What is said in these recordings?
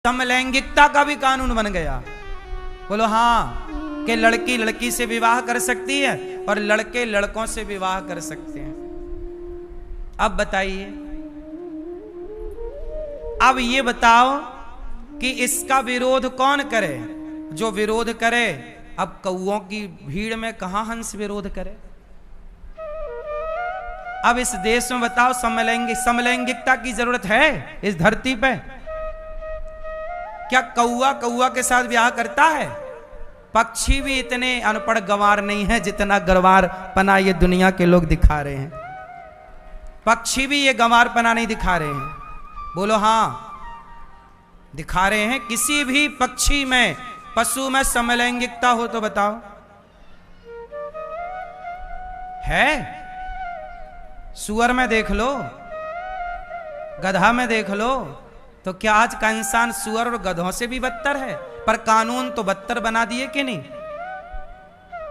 समलैंगिकता का भी कानून बन गया। बोलो हाँ, कि लड़की लड़की से विवाह कर सकती है और लड़के लड़कों से विवाह कर सकते हैं। अब बताइए, अब ये बताओ कि इसका विरोध कौन करे? जो विरोध करे, अब कौओं की भीड़ में कहां हंस विरोध करे? अब इस देश में बताओ समलैंगिकता की जरूरत है इस धरती पे? क्या कौआ कौआ के साथ ब्याह करता है? पक्षी भी इतने अनपढ़ गंवार नहीं है जितना गंवार पना ये दुनिया के लोग दिखा रहे हैं। पक्षी भी ये गंवार पना नहीं दिखा रहे हैं। बोलो हाँ, दिखा रहे हैं। किसी भी पक्षी में, पशु में समलैंगिकता हो तो बताओ, है? सुअर में देख लो, गधा में देख लो, तो क्या आज का इंसान सुअर और गधों से भी बदतर है? पर कानून तो बदतर बना दिए कि नहीं?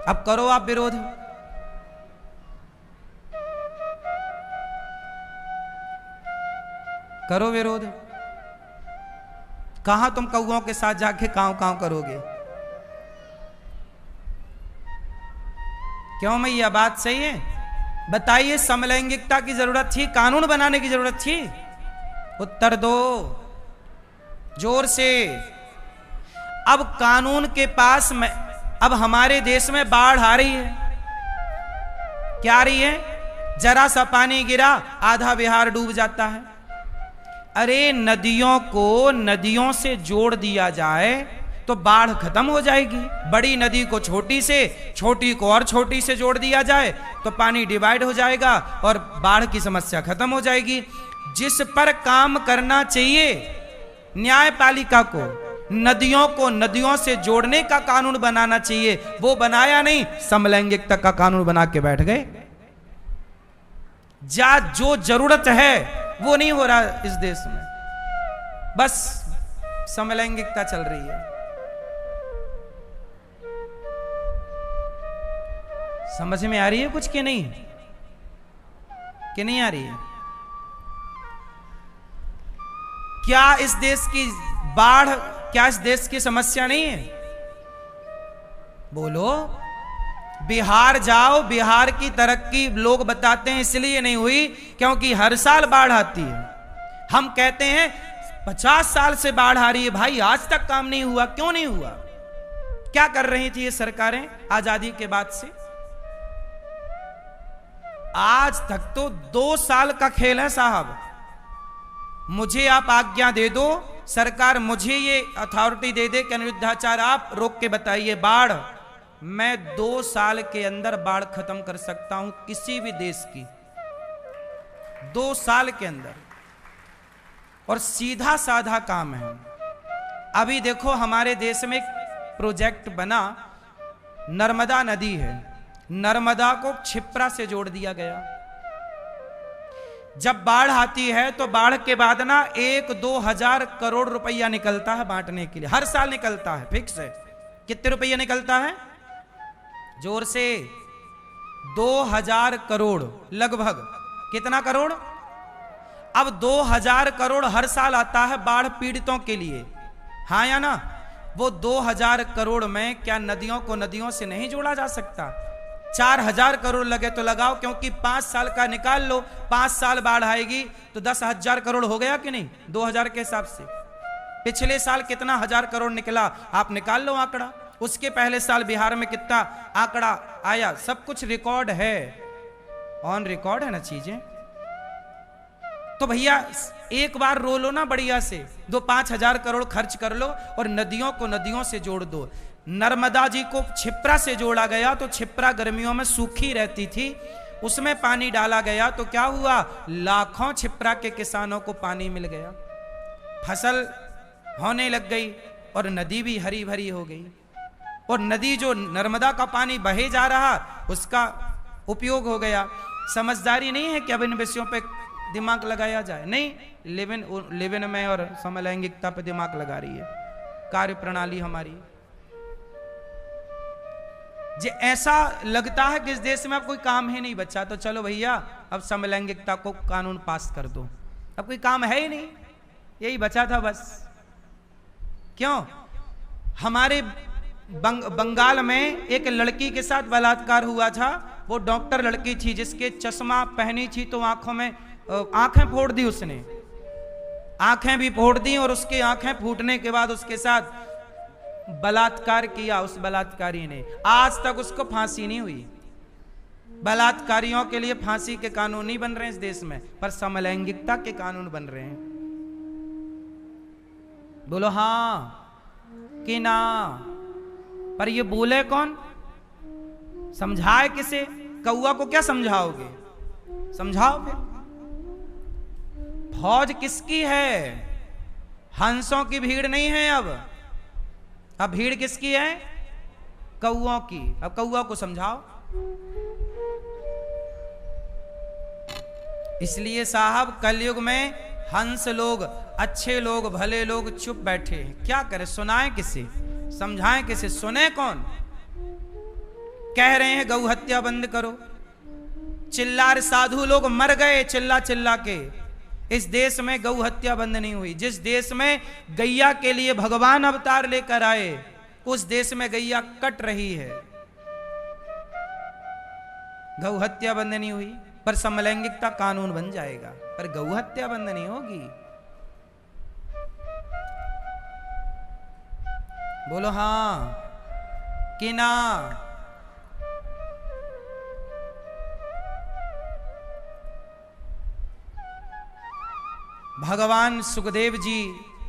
अब करो आप विरोध। करो विरोध। कहां तुम कौओं के साथ जाके कांव कांव करोगे? क्यों मैया, बात सही है? बताइए, समलैंगिकता की जरूरत थी, कानून बनाने की जरूरत थी? उत्तर दो जोर से। अब कानून के पास में, अब हमारे देश में बाढ़ आ रही है। क्या आ रही है? जरा सा पानी गिरा, आधा बिहार डूब जाता है। अरे नदियों को नदियों से जोड़ दिया जाए तो बाढ़ खत्म हो जाएगी। बड़ी नदी को छोटी से, छोटी को और छोटी से जोड़ दिया जाए तो पानी डिवाइड हो जाएगा और बाढ़ की समस्या खत्म हो जाएगी। जिस पर काम करना चाहिए न्यायपालिका को, नदियों को नदियों से जोड़ने का कानून बनाना चाहिए, वो बनाया नहीं, समलैंगिकता का कानून बना के बैठ गए। जो जरूरत है वो नहीं हो रहा इस देश में, बस समलैंगिकता चल रही है। समझ में आ रही है कुछ कि नहीं? कि नहीं आ रही है? क्या इस देश की बाढ़, क्या इस देश की समस्या नहीं है? बोलो। बिहार जाओ, बिहार की तरक्की लोग बताते हैं इसलिए नहीं हुई क्योंकि हर साल बाढ़ आती है। हम कहते हैं 50 साल से बाढ़ आ रही है, भाई आज तक काम नहीं हुआ। क्यों नहीं हुआ? क्या कर रही थी ये सरकारें आजादी के बाद से? आज तक तो 2 साल का खेल है साहब। मुझे आप आज्ञा दे दो, सरकार मुझे ये अथॉरिटी दे दे कि अनिरुद्धाचार्य आप रोक के बताइए बाढ़, मैं 2 साल के अंदर बाढ़ खत्म कर सकता हूं किसी भी देश की। 2 साल के अंदर। और सीधा साधा काम है। अभी देखो हमारे देश में एक प्रोजेक्ट बना, नर्मदा नदी है, नर्मदा को क्षिप्रा से जोड़ दिया गया। जब बाढ़ आती है तो बाढ़ के बाद ना 1-2 हजार करोड़ रुपया निकलता है बांटने के लिए। हर साल निकलता है, फिक्स है। कितने रुपया निकलता है? जोर से 2000 करोड़ लगभग। कितना करोड़? अब 2000 करोड़ हर साल आता है बाढ़ पीड़ितों के लिए, हाँ या ना? वो 2000 करोड़ में क्या नदियों को नदियों से नहीं जोड़ा जा सकता? 4000 करोड़ लगे तो लगाओ, क्योंकि 5 साल का निकाल लो। 5 साल बाढ़ आएगी तो 10,000 करोड़ हो गया कि नहीं? 2000 के हिसाब से पिछले साल कितना हजार करोड़ निकला आप निकाल लो आंकड़ा। उसके पहले साल बिहार में कितना आंकड़ा आया, सब कुछ रिकॉर्ड है, ऑन रिकॉर्ड है ना चीजें। तो भैया एक बार रो लो ना बढ़िया से, 2-5 हजार करोड़ खर्च कर लो और नदियों को नदियों से जोड़ दो। नर्मदा जी को क्षिप्रा से जोड़ा गया तो क्षिप्रा गर्मियों में सूखी रहती थी, उसमें पानी डाला गया तो क्या हुआ? लाखों क्षिप्रा के किसानों को पानी मिल गया, फसल होने लग गई और नदी भी हरी भरी हो गई। और नदी जो नर्मदा का पानी बहे जा रहा उसका उपयोग हो गया। समझदारी नहीं है कि अब इन विषयों पे दिमाग लगाया जाए, नहीं। लिविन में और समलैंगिकता पे दिमाग लगा रही है कार्य प्रणाली हमारी। जे ऐसा लगता है कि इस देश में अब कोई काम ही नहीं बचा तो चलो भैया अब समलैंगिकता को कानून पास कर दो। अब कोई काम है ही नहीं, यही बचा था बस। क्यों? हमारे बंगाल में एक लड़की के साथ बलात्कार हुआ था। वो डॉक्टर लड़की थी, जिसके चश्मा पहनी थी तो आंखों में आंखें फोड़ दी उसने, आंखें भी फोड़ दी, और उसकी आंखें फूटने के बाद उसके साथ बलात्कार किया उस बलात्कारी ने। आज तक उसको फांसी नहीं हुई। बलात्कारियों के लिए फांसी के कानून नहीं बन रहे हैं इस देश में, पर समलैंगिकता के कानून बन रहे हैं। बोलो हां कि ना? पर ये बोले कौन? समझाए किसे? कौआ को क्या समझाओगे? समझाओ फिर। फौज किसकी है? हंसों की भीड़ नहीं है। अब भीड़ किसकी है? कौओं की। अब कौआ को समझाओ। इसलिए साहब कलयुग में हंस लोग, अच्छे लोग, भले लोग चुप बैठे हैं। क्या करें? सुनाएं किसे? समझाएं किसे? सुने कौन? कह रहे हैं गौ हत्या बंद करो। चिल्लार साधु लोग मर गए चिल्ला चिल्ला के। इस देश में गौ हत्या बंद नहीं हुई। जिस देश में गैया के लिए भगवान अवतार लेकर आए, उस देश में गैया कट रही है। गौ हत्या बंद नहीं हुई, पर समलैंगिकता कानून बन जाएगा, पर गौ हत्या बंद नहीं होगी। बोलो हां कि ना? भगवान सुखदेव जी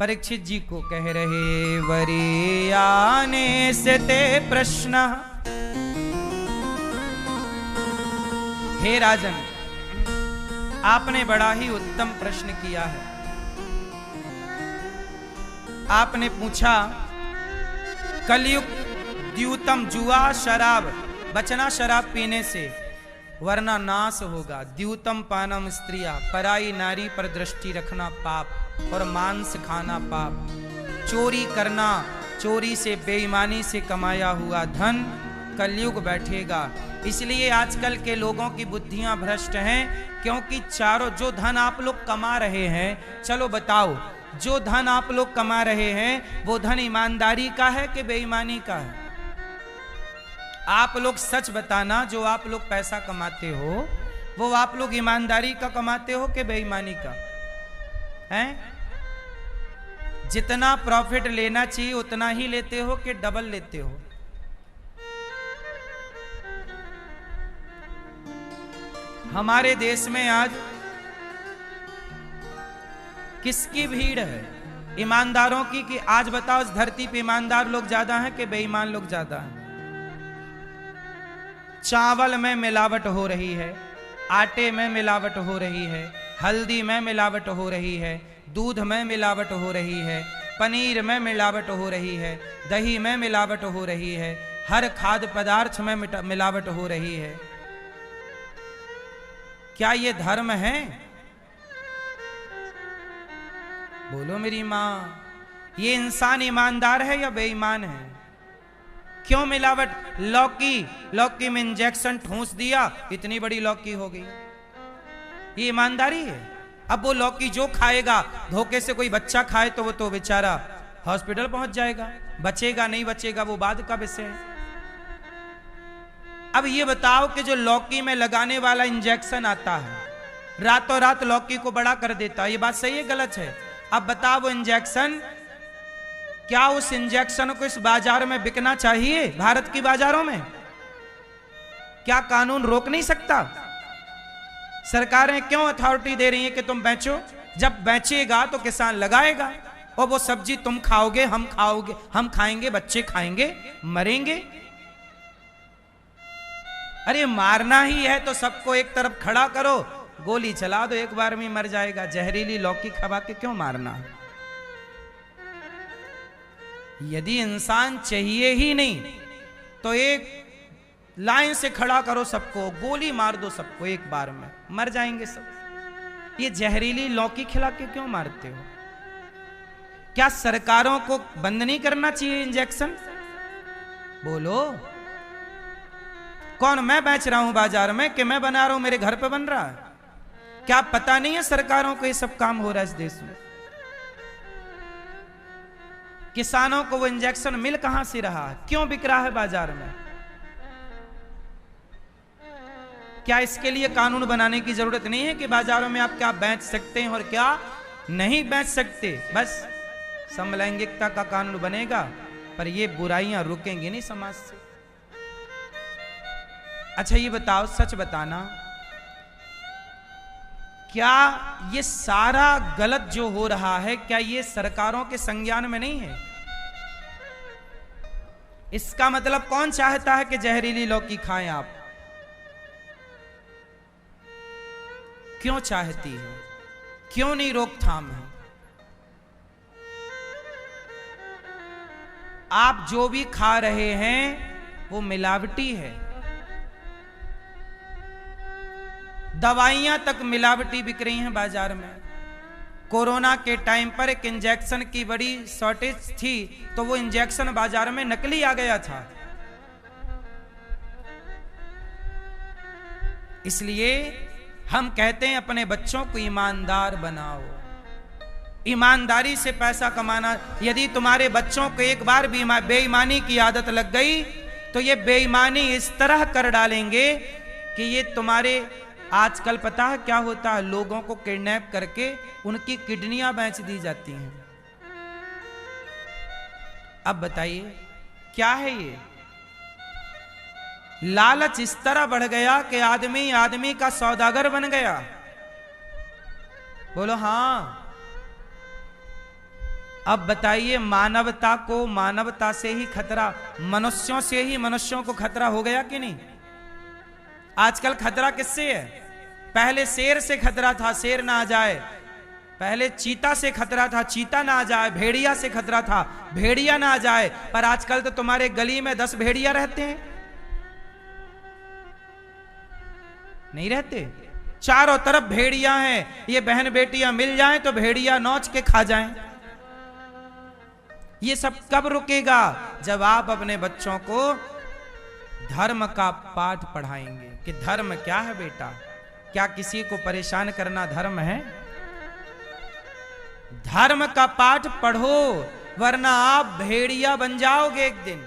परीक्षित जी को कह रहे, वरी आने से ते प्रश्न। हे राजन, आपने बड़ा ही उत्तम प्रश्न किया है। आपने पूछा कलयुग द्यूतम, जुआ शराब, बचना शराब पीने से, वरना नाश होगा। द्यूतम पानम स्त्रिया, पराई नारी पर दृष्टि रखना पाप, और मांस खाना पाप। चोरी करना, चोरी से, बेईमानी से कमाया हुआ धन कलयुग बैठेगा। इसलिए आजकल के लोगों की बुद्धियां भ्रष्ट हैं, क्योंकि चारों जो धन आप लोग कमा रहे हैं, चलो बताओ, जो धन आप लोग कमा रहे हैं वो धन ईमानदारी का है कि बेईमानी का है? आप लोग सच बताना, जो आप लोग पैसा कमाते हो वो आप लोग ईमानदारी का कमाते हो कि बेईमानी का? हैं? जितना प्रॉफिट लेना चाहिए उतना ही लेते हो कि डबल लेते हो? हमारे देश में आज किसकी भीड़ है? ईमानदारों की। कि आज बताओ, इस धरती पे ईमानदार लोग ज्यादा हैं कि बेईमान लोग ज्यादा हैं? चावल में मिलावट हो रही है, आटे में मिलावट हो रही है, हल्दी में मिलावट हो रही है, दूध में मिलावट हो रही है, पनीर में मिलावट हो रही है, दही में मिलावट हो रही है, हर खाद्य पदार्थ में मिलावट हो रही है। क्या ये धर्म है? बोलो मेरी मां, ये इंसान ईमानदार है या बेईमान है? क्यों मिलावट? लौकी में इंजेक्शन ठूंस दिया, इतनी बड़ी लौकी हो गई। ये ईमानदारी है? अब वो लौकी जो खाएगा, धोखे से कोई बच्चा खाए तो वो तो बेचारा हॉस्पिटल पहुंच जाएगा। बचेगा नहीं बचेगा वो बाद का विषय है। अब ये बताओ कि जो लौकी में लगाने वाला इंजेक्शन आता है, रातों रात लौकी को बड़ा कर देता है, ये बात सही है गलत है? अब बताओ, वो इंजेक्शन, क्या उस इंजेक्शन को इस बाजार में बिकना चाहिए? भारत की बाजारों में क्या कानून रोक नहीं सकता? सरकारें क्यों अथॉरिटी दे रही है कि तुम बेचो? जब बेचेगा तो किसान लगाएगा, और वो सब्जी तुम खाओगे, हम खाएंगे, बच्चे खाएंगे, मरेंगे। अरे मारना ही है तो सबको एक तरफ खड़ा करो, गोली चला दो, एक बार में मर जाएगा। जहरीली लौकी खवा के क्यों मारना? यदि इंसान चाहिए ही नहीं तो एक लाइन से खड़ा करो सबको, गोली मार दो सबको, एक बार में मर जाएंगे सब। ये जहरीली लौकी खिला के क्यों मारते हो? क्या सरकारों को बंद नहीं करना चाहिए इंजेक्शन? बोलो। कौन? मैं बेच रहा हूं बाजार में कि मैं बना रहा हूं, मेरे घर पे बन रहा है? क्या पता नहीं है सरकारों को ये सब काम हो रहा है इस देश में? किसानों को वो इंजेक्शन मिल कहां से रहा है? क्यों बिक रहा है बाजार में? क्या इसके लिए कानून बनाने की जरूरत नहीं है कि बाजारों में आप क्या बेच सकते हैं और क्या नहीं बेच सकते? बस समलैंगिकता का कानून बनेगा, पर ये बुराइयां रुकेंगी नहीं समाज से। अच्छा ये बताओ, सच बताना, क्या ये सारा गलत जो हो रहा है, क्या ये सरकारों के संज्ञान में नहीं है? इसका मतलब कौन चाहता है कि जहरीली लौकी खाएं आप? क्यों चाहती है? क्यों नहीं रोकथाम है? आप जो भी खा रहे हैं वो मिलावटी है। दवाइयां तक मिलावटी बिक रही हैं बाजार में। कोरोना के टाइम पर एक इंजेक्शन की बड़ी शॉर्टेज थी, तो वो इंजेक्शन बाजार में नकली आ गया था। इसलिए हम कहते हैं अपने बच्चों को ईमानदार बनाओ। ईमानदारी से पैसा कमाना। यदि तुम्हारे बच्चों को एक बार भी बेईमानी की आदत लग गई तो ये बेईमानी इस तरह कर डालेंगे कि ये तुम्हारे, आजकल पता है क्या होता है, लोगों को किडनैप करके उनकी किडनियां बेच दी जाती हैं। अब बताइए क्या है ये? लालच इस तरह बढ़ गया कि आदमी आदमी का सौदागर बन गया। बोलो हाँ। अब बताइए, मानवता को मानवता से ही खतरा, मनुष्यों से ही मनुष्यों को खतरा हो गया कि नहीं? आजकल खतरा किससे है? पहले शेर से खतरा था, शेर ना आ जाए। पहले चीता से खतरा था, चीता ना आ जाए। भेड़िया से खतरा था, भेड़िया ना आ जाए। पर आजकल तो तुम्हारे गली में 10 भेड़िया रहते हैं, नहीं रहते? चारों तरफ भेड़िया हैं। ये बहन बेटियां मिल जाएं तो भेड़िया नोच के खा जाएं। ये सब कब रुकेगा? जब आप अपने बच्चों को धर्म का पाठ पढ़ाएंगे कि धर्म क्या है बेटा। क्या किसी को परेशान करना धर्म है? धर्म का पाठ पढ़ो, वरना आप भेड़िया बन जाओगे एक दिन।